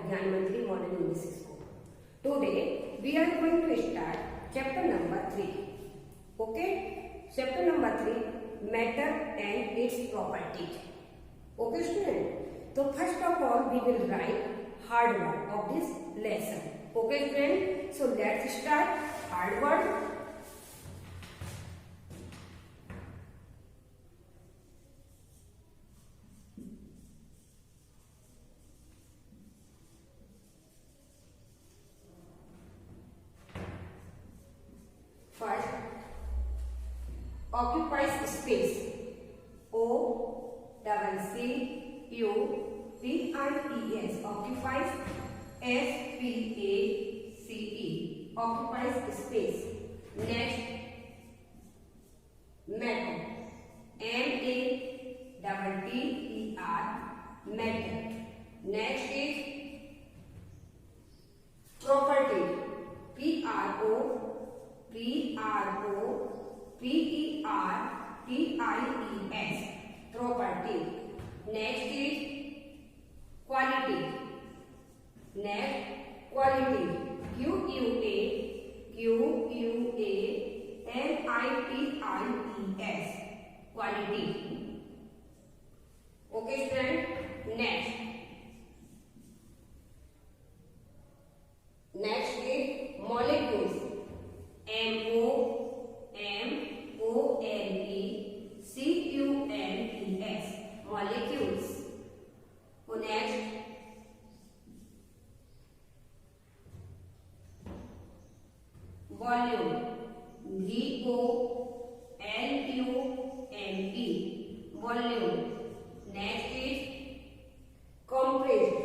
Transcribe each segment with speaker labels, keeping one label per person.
Speaker 1: विज्ञान मंत्री model English school. Today we are going to start chapter number 3. Okay, chapter number 3, matter and its properties. Okay student, so first of all we will write hard word of this lesson. Okay student, so let's start. Hard word. First, occupies space. O-double-C-U-P-I-E-S. Occupies. S-P-A-C-E. Occupies space. Next, matter. M-A-T-T-E-R. Matter. Next is property. P-R-O-P-E-R-T-I-E-S. Property. Next is quality. Next, quality. Q-U-A-L-I-T-I-E-S. Quality. Okay student. Next is molecules. M-O-M-O-L-E-C-U-L-E-S. Molecules. Next, volume. V-O-L-U-M-E. Volume. Next is compressed.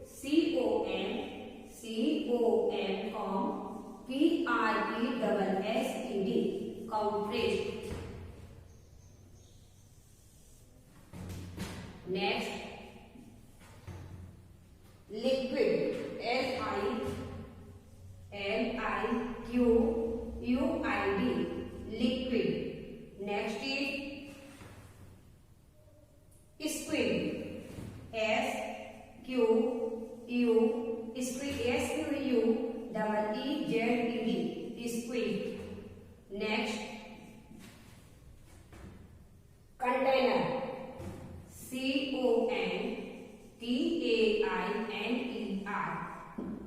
Speaker 1: C-O-M-P-R-E-S-S-E-D. Compressed. Next, liquid. L-I-Q-U-I-D. Liquid. Next is squid. S-Q-U S-Q-U-E-E-Z-E-D. Squid. Next, container. C-O-N-T-A-I-N-E-R.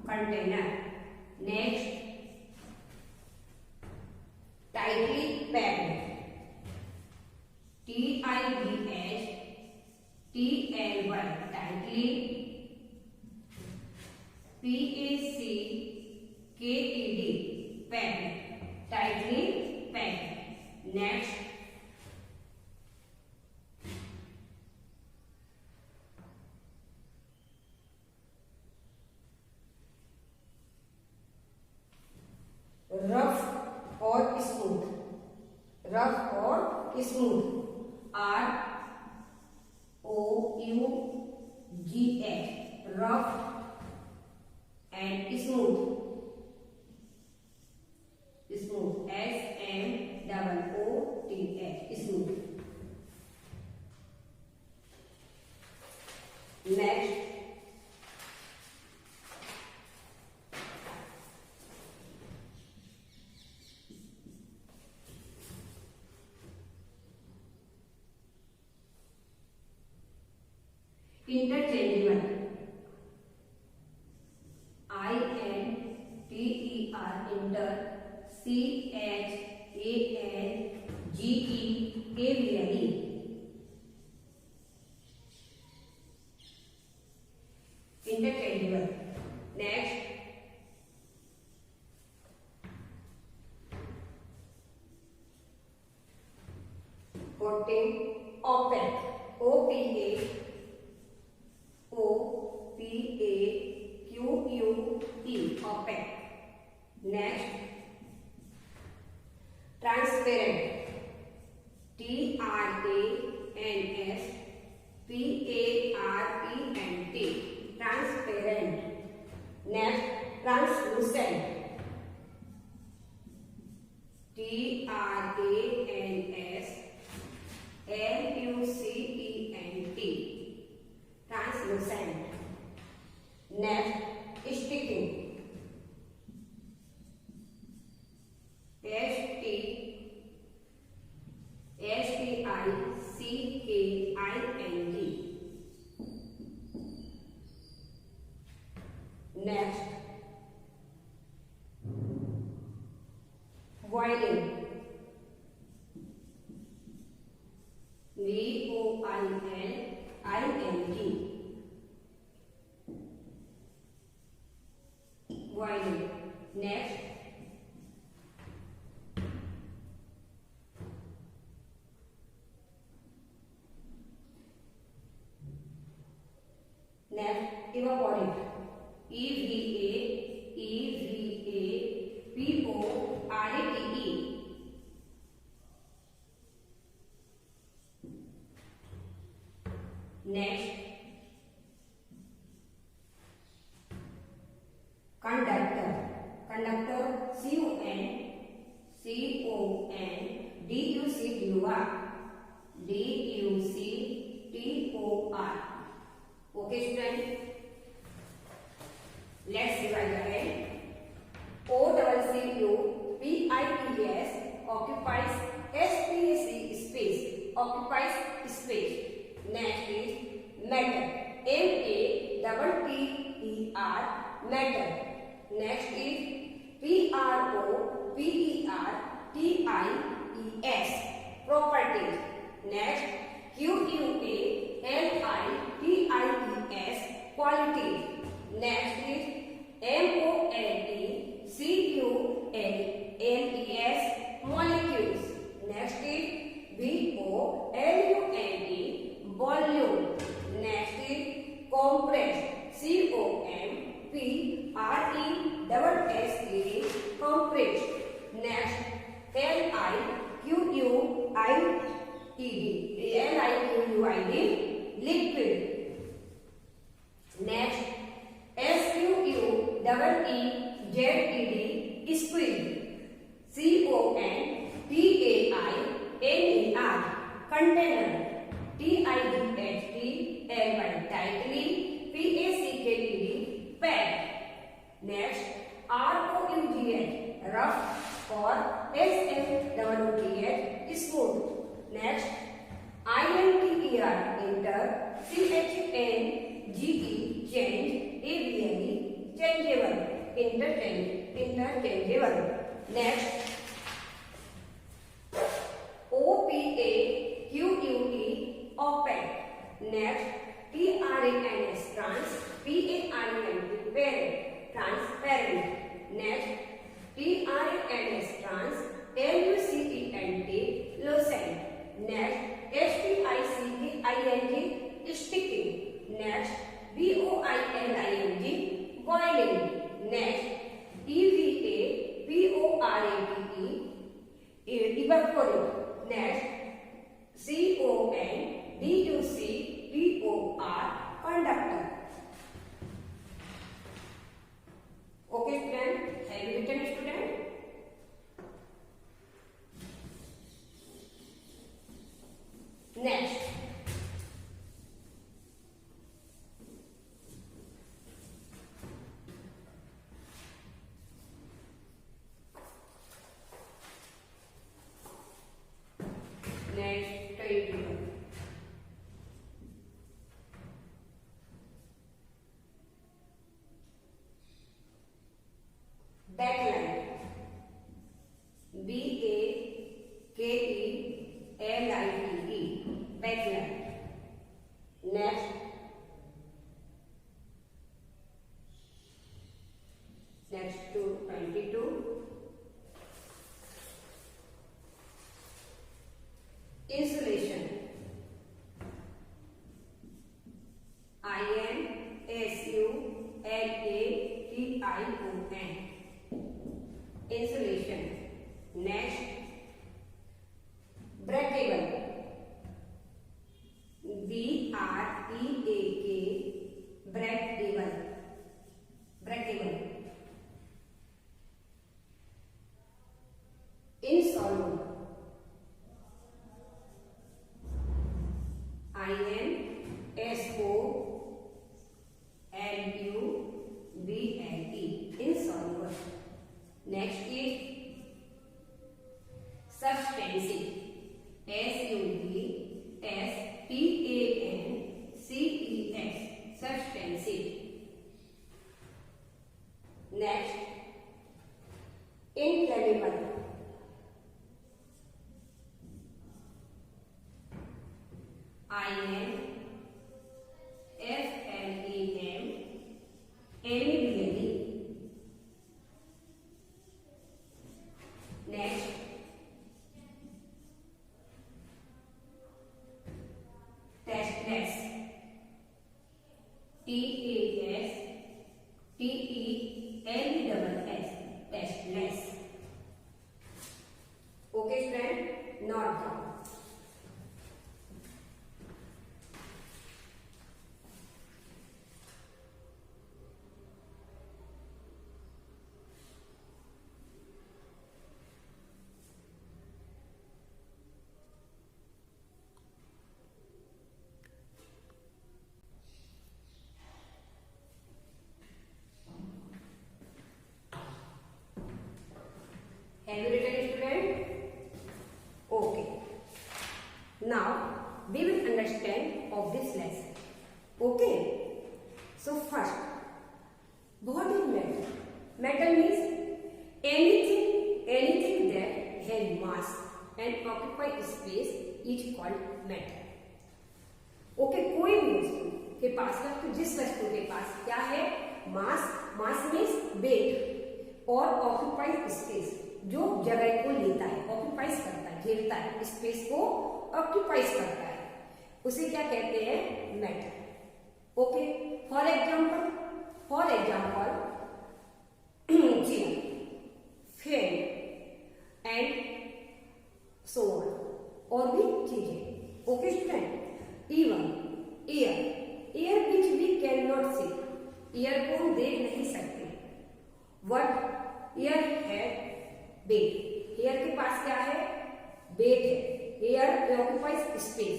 Speaker 1: Container. Next, tightly packed. T-I-G-H-T-L-Y. Tightly. P-A-C-K-E-D. Packed. Tightly packed. Next, rough or smooth. Rough or smooth. R-O-U-G-H. Rough and smooth. Smooth. S-M-O-O-T-H. Smooth. Next, interchangeable. I-N-T-E-R. Inter. C-H-A-N-G-E-A-B-L-E. Interchangeable. Next, opaque. O-P-A-O-P-A-Q-U-E. Opaque. Next, transparent. T-R-A-N-S-P-A-R-E-N-T. Transparent. Next, translucent. T-R-A-N-S-L-U-C-E-N-T. Translucent. Next, sticking. STICKING. Next, violin. VOILING. Violin. Next, evaporate. EVAPORATE. Next, conductor. Conductor, CONDUCTOR. Okay, student. Let's revise again. OCCUPIPS occupies space. Occupies space. Next is matter. MATTER. Matter. Next is PROPERTIES. Properties. Next, QUALITIES. Qualities. Next is MOLECULES. Molecules. Next is VOLUME. Volume. Next is compressed. COMPRESSED. Compressed. Next, LIQUID. Liquid. Next, SQUEEZED. Squid. CONTAINER. Container. TIGHT. Tightly. PACKED. Pack. Next, ROUGH. Rough. Or SMOOTH. Smooth. Next, INTER. Enter. CHANGE. Change. ABLE. Changeable. Interchangeable. Next, OPAQUE. Opaque. Next, TRANS. Trans. PARENT. Parent. Transparent. Next, TRANS. Trans. LUCENT. Lucent. Next, STICKING. Sticking. Next, BOILING. Boiling. Next, EVAPORATE. Evaporate. Next, CONDUCTOR. Conductor. Okay, student. Have you written, student? Student metal means anything that has mass and occupy space is called metal. Okay, कोई भी वस्तु के पास या तो जिस वस्तु के पास क्या है, मास मीन्स वेट और ऑक्यूपाई स्पेस जो जगह को लेता है, ऑक्यूपाइज करता है, घेरता है, स्पेस को ऑक्यूपाइज करता है, उसे क्या कहते हैं, metal. Okay, for example chair, fan and so on, और भी चीजें। Okay student, even air which we can not see, air को हम देख नहीं सकते। वट एयर है बेट, एयर के पास क्या है, बेट है। एयर ऑक्यूपाइज स्पेस,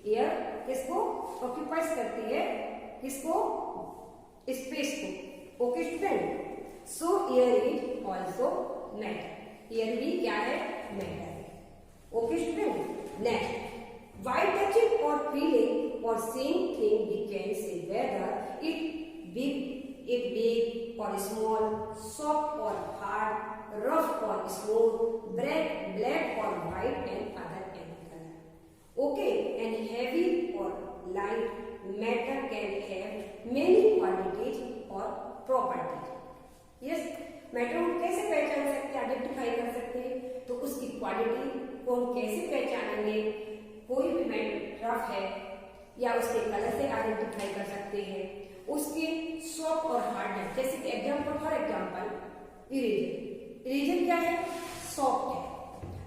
Speaker 1: एयर किसको ऑक्यूपाइज करती है, किसको, स्पेस को। Okay student, so air is also matter, air भी क्या है, मैटर है। Okay student, next, by touching or feeling or seeing thing we can say whether it big or small, soft or hard, rough or smooth, black or white and other any color. Okay, and heavy or light matter can have many qualities or properties. Yes, matter हम कैसे पहचान सकते हैं, identify कर सकते हैं, तो उसकी क्वालिटी को हम कैसे पहचानेंगे। कोई भी मेटल रफ है या उसके कलर से आइडेंटिफाई कर सकते हैं, उसके सॉफ्ट और हार्डनेस, जैसे कि फॉर एग्जांपल इरेजर क्या है, सॉफ्ट है,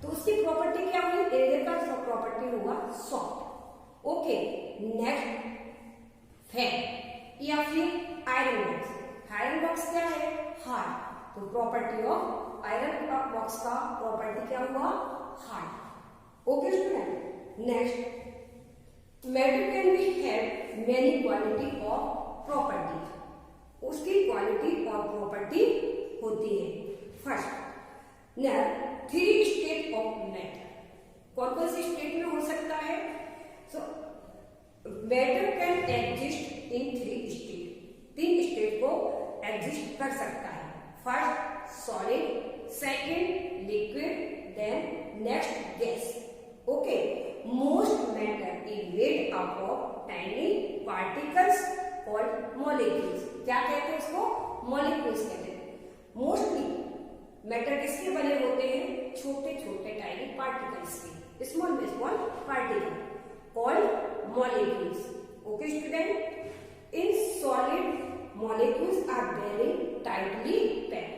Speaker 1: तो उसकी प्रॉपर्टी क्या हुई, इरेजर का प्रॉपर्टी हुआ सॉफ्ट। ओके, नेक्स्ट, फैन या फिर आयरन बॉक्स क्या है, हार्ड, तो प्रॉपर्टी ऑफ आयरन बॉक्स का प्रॉपर्टी क्या हुआ, hard. Okay student, next, metal can be have many quality of property, उसकी क्वालिटी और प्रॉपर्टी होती है। फर्स्ट, 3 स्टेट ऑफ मेटल, कौन कौन से स्टेट में हो सकता है, so metal can exist in 3 state, 3 state को एग्जिस्ट कर सकता है। First solid, second liquid, then next gas. Okay, most matter is made up of tiny particles called molecules। क्या कहते हैं उसको, molecules कहते हैं। मोस्टली मैटर किसके बने होते हैं, छोटे छोटे टाइनी पार्टिकल्स के, small particle called molecules। Okay student, in solid molecules are very tightly packed।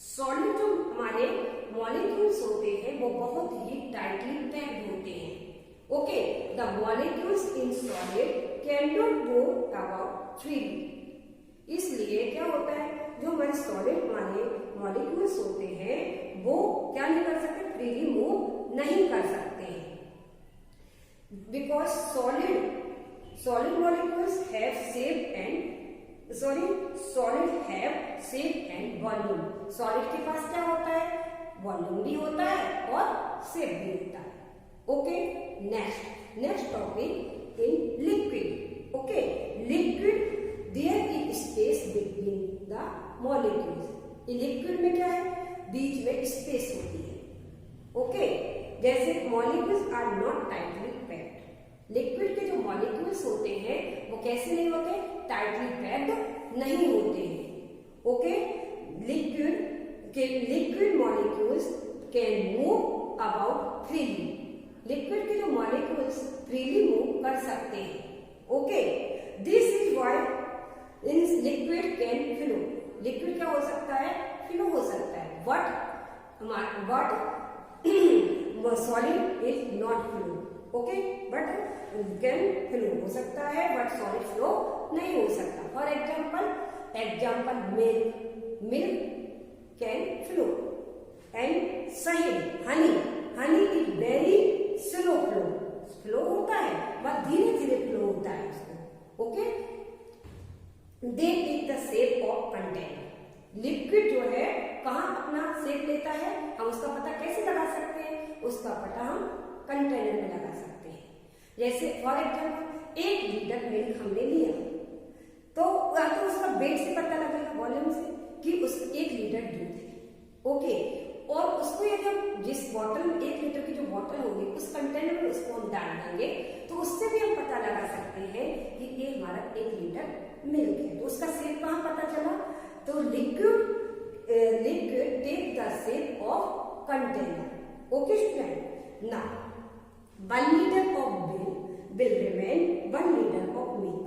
Speaker 1: Solid जो हमारे मॉलिक्यूल्स होते हैं वो बहुत ही टाइटली पैक्ड होते हैं। Okay, the molecules in solid can not move about freely, इसलिए क्या होता है, जो हमारे सॉलिड वाले मॉलिक्यूल्स होते हैं वो क्या नहीं कर सकते, फ्रीली मूव नहीं कर सकते हैं, because solid molecules have shape and solid have shape and volume. Solid के पास क्या होता है, वॉल्यूम भी होता है और शेप भी होता है। Okay, next topic in liquid. Okay, liquid there is space between the molecules. Liquid में क्या है, बीच में स्पेस होती है। ओके, जैसे molecules are not tightly packed, liquid के जो मॉलिक्यूल्स होते हैं वो कैसे नहीं होते, टाइटली पैक्ड नहीं होते हैं। Okay, liquid molecules can move about freely, liquid के जो मॉलिक्यूल्स फ्रीली मूव कर सकते हैं। Okay, this is why in liquid can flow, liquid क्या हो सकता है, फ्लो हो सकता है, but solid is not flow. Okay, but can flow हो सकता है बट सॉलिड फ्लो नहीं हो सकता। For example milk can flow and शहद, honey is very slow flow होता है, बट धीरे धीरे फ्लो होता है उसको। Okay, they take the shape of container, liquid जो है कहाँ अपना शेप लेता है, हम उसका पता कैसे लगा सकते हैं, उसका पता हम कंटेनर में लगा सकते हैं। जैसे फॉर एग्जाम्पल 1 लीटर मिल्क हमने लिया, तो या तो उसका वेट से पता लगेगा, वॉल्यूम से, उस 1 लीटर दूध है, ओके। और उसको यदि हम जिस बॉटल में 1 लीटर की जो बॉटल होगी उस कंटेनर में उसको हम डाल देंगे तो उससे भी हम पता लगा सकते हैं कि ये हमारा 1 लीटर मिल्क है। तो उसका शेप कहाँ पता चला? तो liquid take the shape of container, okay student. Now 1 litre of milk will remain 1 litre of milk,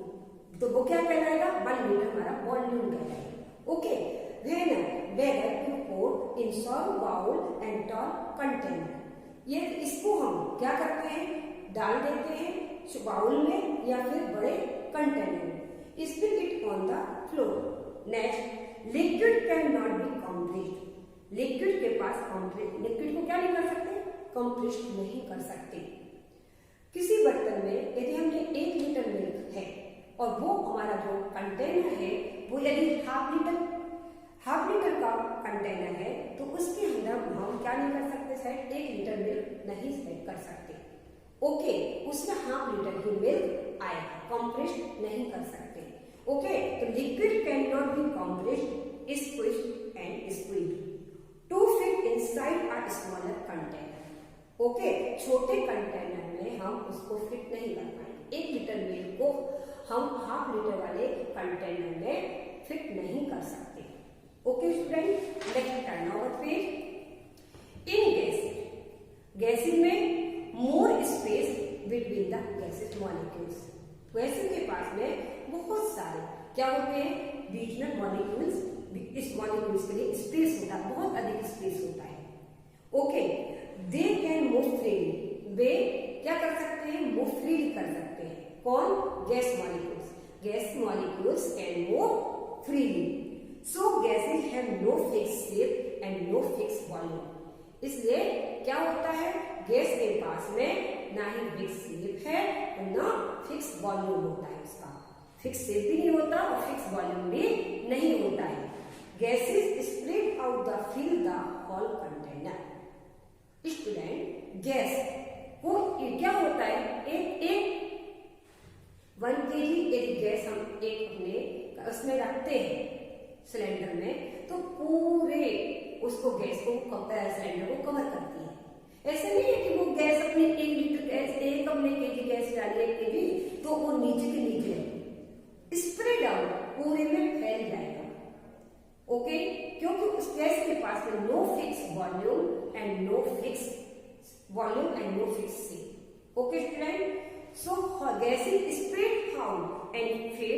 Speaker 1: तो वो क्या कहलाएगा? 1 लीटर हमारा वॉल्यूम कहलाएगा, okay. Whether you pour in shallow bowl and tall container, ये इसको हम क्या करते हैं? डाल देते हैं बाउल में या फिर बड़े कंटेनर में। Spill it on the floor. Next, liquid cannot be compressed. Liquid के पास लिक्विड को क्या नहीं कर सकते? कंप्रेस नहीं कर सकते। किसी बर्तन में यदि हमने 1 लीटर मिल्क है और वो हमारा जो कंटेनर है वो यदि हाफ लीटर का कंटेनर है तो उसके अंदर हम क्या नहीं कर सकते? शायद 1 लीटर मिल्क नहीं सेट कर सकते, ओके। उसमें हाफ लीटर ही मिल्क आएगा, कंप्रेस नहीं कर सकते, ओके। तो liquid can not be compressed, squeezed and squeezed to fit inside a smaller container, okay. छोटे कंटेनर में हम उसको फिट नहीं कर पाएंगे। 1 लीटर मिल्क को हम हाफ लीटर वाले कंटेनर में फिट नहीं कर सकते, okay student. Let's turn our page. इन गैसेज में more space between the gases molecules. Gases के पास में बहुत सारे क्या होते हैं? बीच में मॉलिक्यूल्स, इस मॉलिक्यूल्स के लिए स्पेस होता है, बहुत अधिक स्पेस होता है, okay. They can move freely, वे क्या कर सकते हैं? मूव फ्रीली कर सकते हैं। कौन? Gas molecules can move freely. So gases have no fixed shape and no fixed volume. इसलिए क्या होता है? गैस के पास में ना ही फिक्स शेप है और ना फिक्स वॉल्यूम होता है। उसका फिक्स शेप भी नहीं होता और फिक्स वॉल्यूम भी नहीं होता है। Gases spread out the fill the whole container. Student, gas को क्या होता है? एक 1 kg यदि गैस हम एक अपने उसमें रखते हैं सिलेंडर में, तो पूरे उसको गैस को सिलेंडर को कवर करती है। ऐसे नहीं है कि वो गैस अपने 1 लीटर गैस, एक अपने केजी गैस डाली 1 kg तो वो नीचे के नीचे रहेगी, स्प्रेड आउट पूरे में फैल जाएगा, ओके। क्योंकि उस गैस के पास में no fix volume and no fix shape, okay student. So gases spread out and fill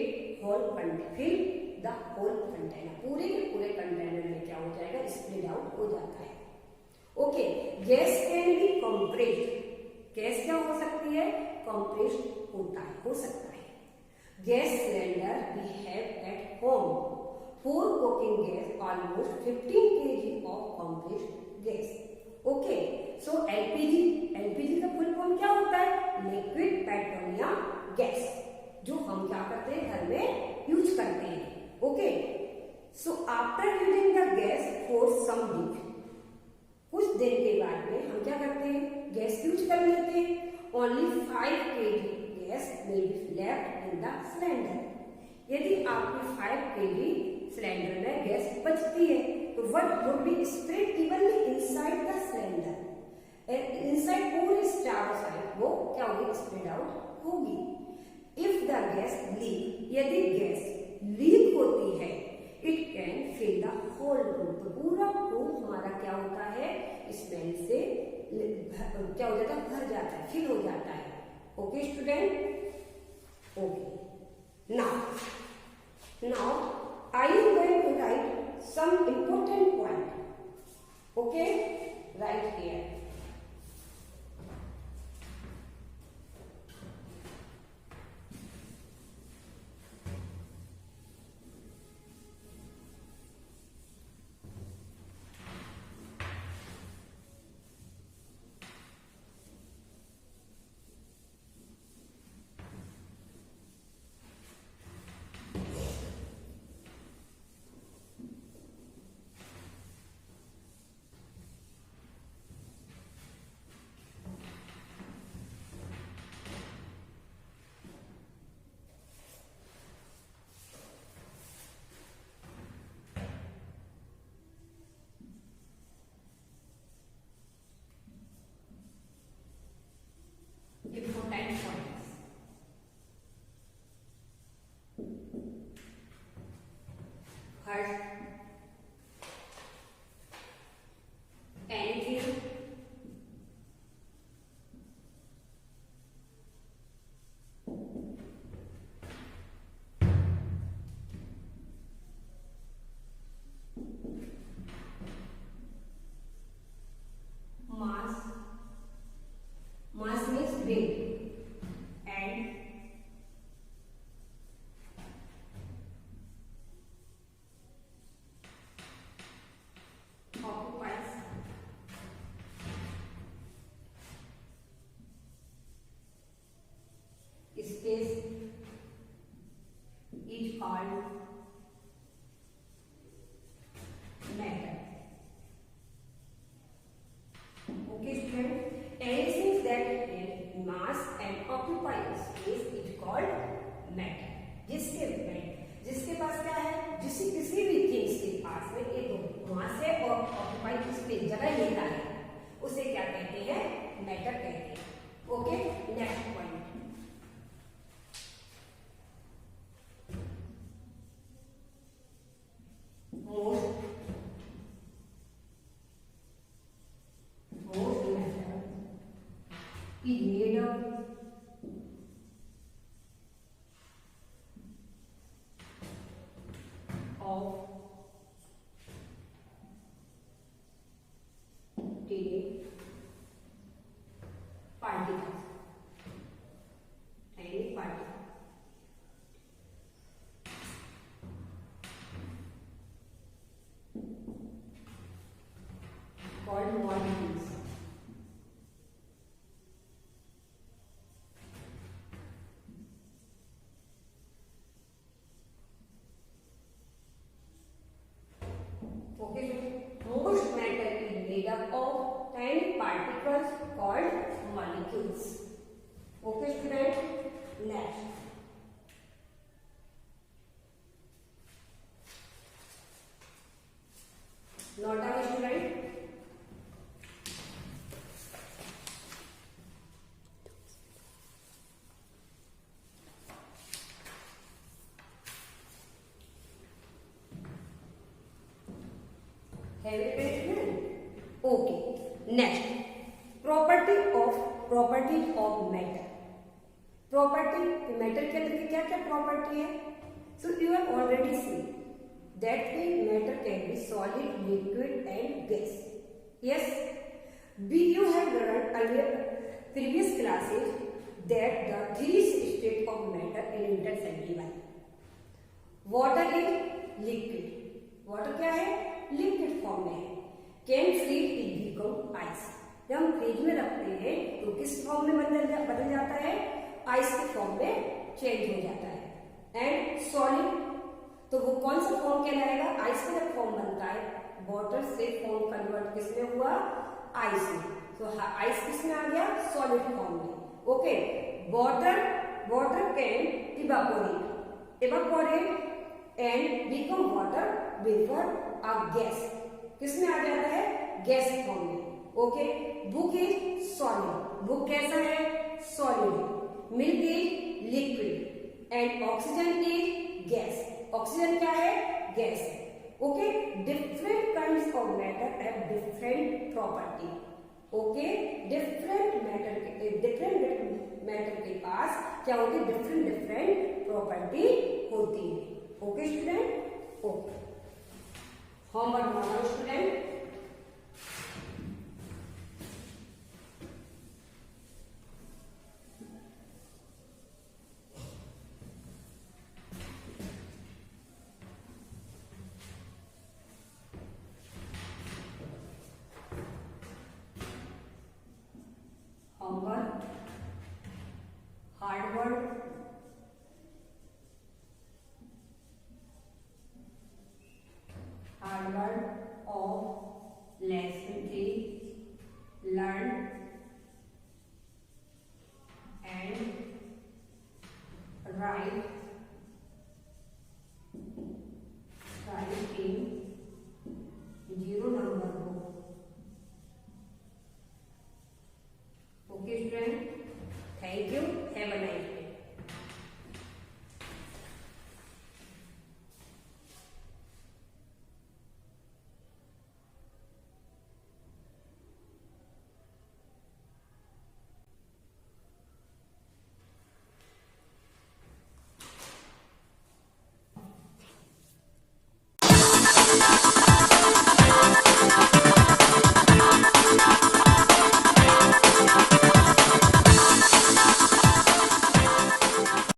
Speaker 1: the whole container, पूरे के पूरे कंटेनर में क्या हो जाएगा? स्प्रेड आउट हो जाता है, okay. Gas can be compressed, gas क्या हो सकती है? कंप्रेस्ड हो सकता है। Gas cylinder we have at home for cooking gas almost 15 kg of compressed gas, okay. So LPG का फुल फॉर्म क्या होता है? लिक्विड पेट्रोलियम गैस, जो हम क्या करते हैं? घर में यूज करते हैं, okay. So after using the gas for some week, कुछ देर के बाद में हम क्या करते हैं? गैस यूज कर लेते हैं। Only 5 kg gas will be left in the cylinder. यदि आपकी 5 kg सिलेंडर में गैस बचती है तो what would be spread evenly inside the cylinder, inside पूरे चारों साइड वो क्या होगी? स्प्रेड आउट होगी। इफ द गैस लीक, यदि गैस लीक होती है, it can fill the whole room, तो पूरा रूम हमारा क्या होता है? स्मेल से क्या हो जाता है? भर जाता है, फिल हो जाता है, okay student, okay. Now I am going to write some important point, okay. Right here. hurt anything mass means weight and occupies space is called matter. Okay student, anything that has mass and occupies space is called matter. जिसके पास क्या है, जिससे किसी भी things के पास में एक मास है और ऑक्युपाइड स्पेस जगह लेता है, उसे क्या कहते हैं, मैटर कहते हैं. Okay, next point. Most matter is made up of tiny particles. Tiny particles. Called molecules. Okay, most matter is made up of tiny particles called molecules. Okay, student. Next. Note down, student. Have you read it? Okay. Next, property of matter. Property matter के अंदर क्या क्या property है? So you have already seen that the matter can be solid, liquid, and gas. Yes, you have learned earlier previous classes that the three states of matter in interchangeable. Water is liquid. Water क्या है, liquid form में है. Can freeze is become ice. जब हम fridge में रखते हैं तो किस फॉर्म में बदल जाता है, आइस के फॉर्म में चेंज हो जाता है. एंड सॉलिड, तो वो कौन सा फॉर्म कहलाएगा, आइस का जब फॉर्म बनता है, वाटर से फॉर्म कन्वर्ट किसमें हुआ, आइस में. तो आइस किसमें आ गया, सॉलिड फॉर्म में. Okay, water can evaporate and become water vapour a gas. किसमें आ जाता है, गैस फॉर्म में. Okay, book is solid. Book कैसा है, solid. Milk is liquid and oxygen is gas. Oxygen क्या है, gas. Okay, different kinds of matter have different property. Okay, different matter के पास क्या होती है, डिफरेंट प्रॉपर्टी होती है. Okay student. ओके, होमवर्क बनाओ student. Homework, hard work, of